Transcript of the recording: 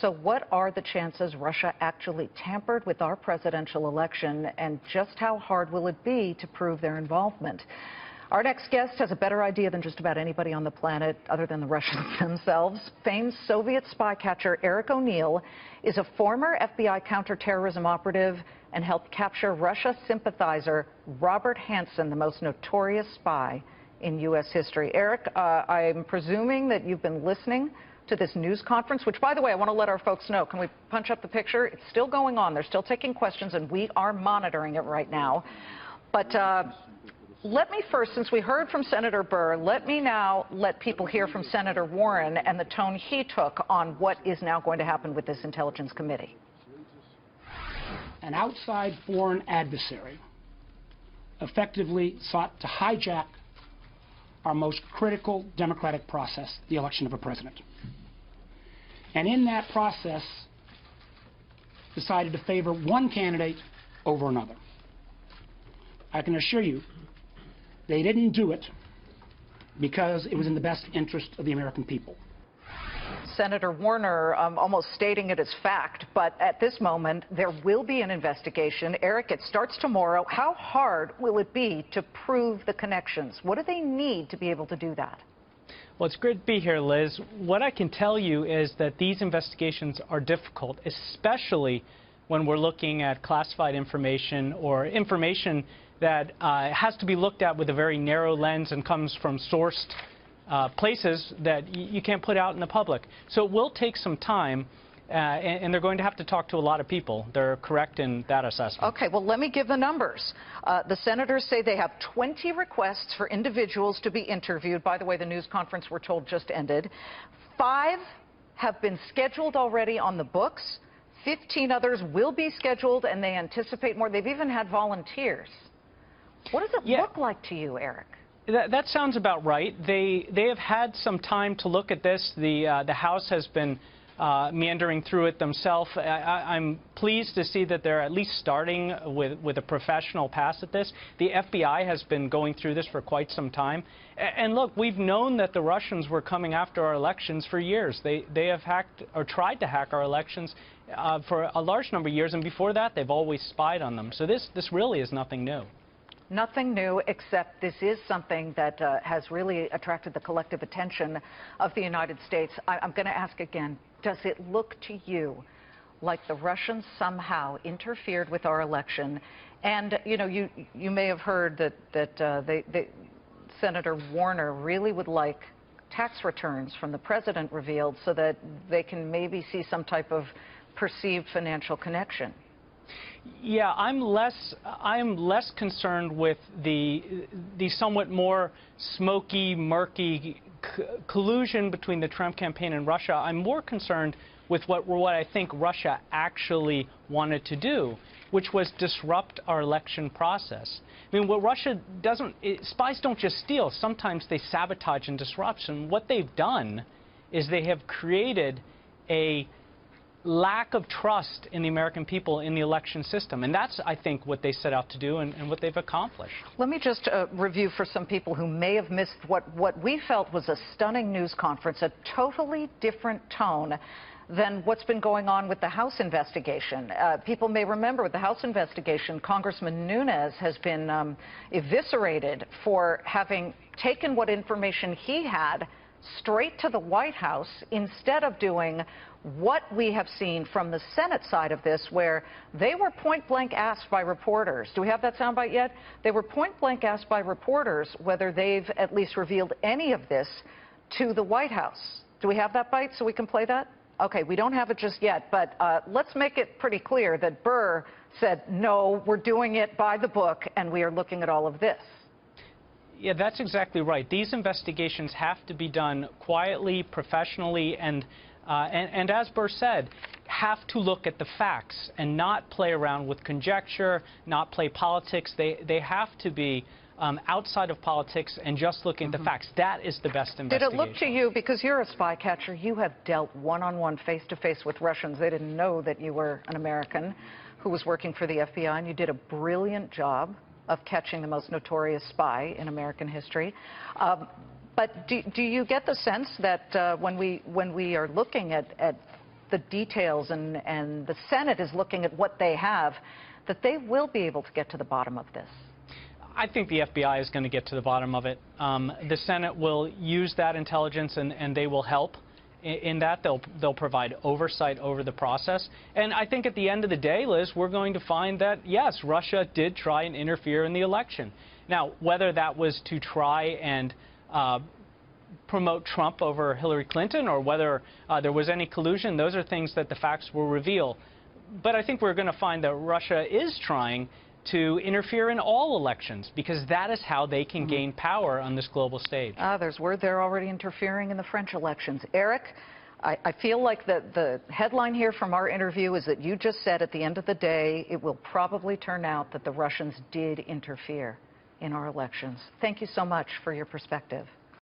So what are the chances Russia actually tampered with our presidential election, and just how hard will it be to prove their involvement? Our next guest has a better idea than just about anybody on the planet, other than the Russians themselves. Famed Soviet spy catcher Eric O'Neill is a former FBI counterterrorism operative and helped capture Russia sympathizer Robert Hanssen, the most notorious spy in U.S. history. Eric, I'm presuming that you've been listening to this news conference, which, by the way, I want to let our folks know. Can we punch up the picture? It's still going on. They're still taking questions, and we are monitoring it right now. But let me first, since we heard from Senator Burr, let people hear from Senator Warren and the tone he took on what is now going to happen with this Intelligence Committee. An outside foreign adversary effectively sought to hijack our most critical democratic process, the election of a president. And in that process, decided to favor one candidate over another. I can assure you, they didn't do it because it was in the best interest of the American people. Senator Warner almost stating it as fact, but at this moment, there will be an investigation. Eric, it starts tomorrow. How hard will it be to prove the connections? What do they need to be able to do that? Well, it's great to be here, Liz. What I can tell you is that these investigations are difficult, especially when we're looking at classified information or information that has to be looked at with a very narrow lens and comes from sourced places that you can't put out in the public. So it will take some time, and they're going to have to talk to a lot of people. They're correct in that assessment. Okay, well, let me give the numbers. The senators say they have 20 requests for individuals to be interviewed. By the way, the news conference, we're told, just ended. 5 have been scheduled already on the books. 15 others will be scheduled, and they anticipate more. They've even had volunteers. What does it look like to you, Eric? That sounds about right. They have had some time to look at this. The House has been meandering through it themselves. I'm pleased to see that they're at least starting with a professional pass at this. The FBI has been going through this for quite some time. And look, we've known that the Russians were coming after our elections for years. They have hacked or tried to hack our elections for a large number of years, and before that, they've always spied on them. So this really is nothing new. Nothing new, except this is something that has really attracted the collective attention of the United States. I'm going to ask again, does it look to you like the Russians somehow interfered with our election? And, you know, you may have heard that Senator Warner really would like tax returns from the president revealed so that they can maybe see some type of perceived financial connection. Yeah, I'm less concerned with the somewhat more smoky, murky collusion between the Trump campaign and Russia. I'm more concerned with what I think Russia actually wanted to do, which was disrupt our election process. I mean, what Russia doesn't, spies don't just steal. Sometimes they sabotage and disrupt. And what they've done is they have created a lack of trust in the American people in the election system. And that's, I think, what they set out to do and what they've accomplished. Let me just review for some people who may have missed what we felt was a stunning news conference, a totally different tone than what's been going on with the House investigation. People may remember with the House investigation, Congressman Nunes has been eviscerated for having taken what information he had straight to the White House instead of doing what we have seen from the Senate side of this, where they were point-blank asked by reporters. Do we have that soundbite yet? They were point-blank asked by reporters whether they've at least revealed any of this to the White House. Do we have that bite so we can play that? Okay, we don't have it just yet, but let's make it pretty clear that Burr said, no, we're doing it by the book, and we are looking at all of this. Yeah, that's exactly right. These investigations have to be done quietly, professionally, and as Burr said, have to look at the facts and not play around with conjecture, not play politics. They have to be outside of politics and just looking at the facts. That is the best investigation. Did it look to you, because you're a spy catcher, you have dealt one-on-one, face-to-face with Russians. They didn't know that you were an American who was working for the FBI, and you did a brilliant job of catching the most notorious spy in American history. But do you get the sense that when we are looking at the details and the Senate is looking at what they have, that they will be able to get to the bottom of this? I think the FBI is going to get to the bottom of it. The Senate will use that intelligence, and they will help in that. They'll provide oversight over the process. And I think at the end of the day, Liz, we're going to find that, yes, Russia did try and interfere in the election. Now, whether that was to try and promote Trump over Hillary Clinton, or whether there was any collusion, those are things that the facts will reveal. But I think we're going to find that Russia is trying to interfere in all elections, because that is how they can gain power on this global stage. There's word they're already interfering in the French elections. Eric, I feel like the headline here from our interview is that you just said at the end of the day, it will probably turn out that the Russians did interfere in our elections. Thank you so much for your perspective.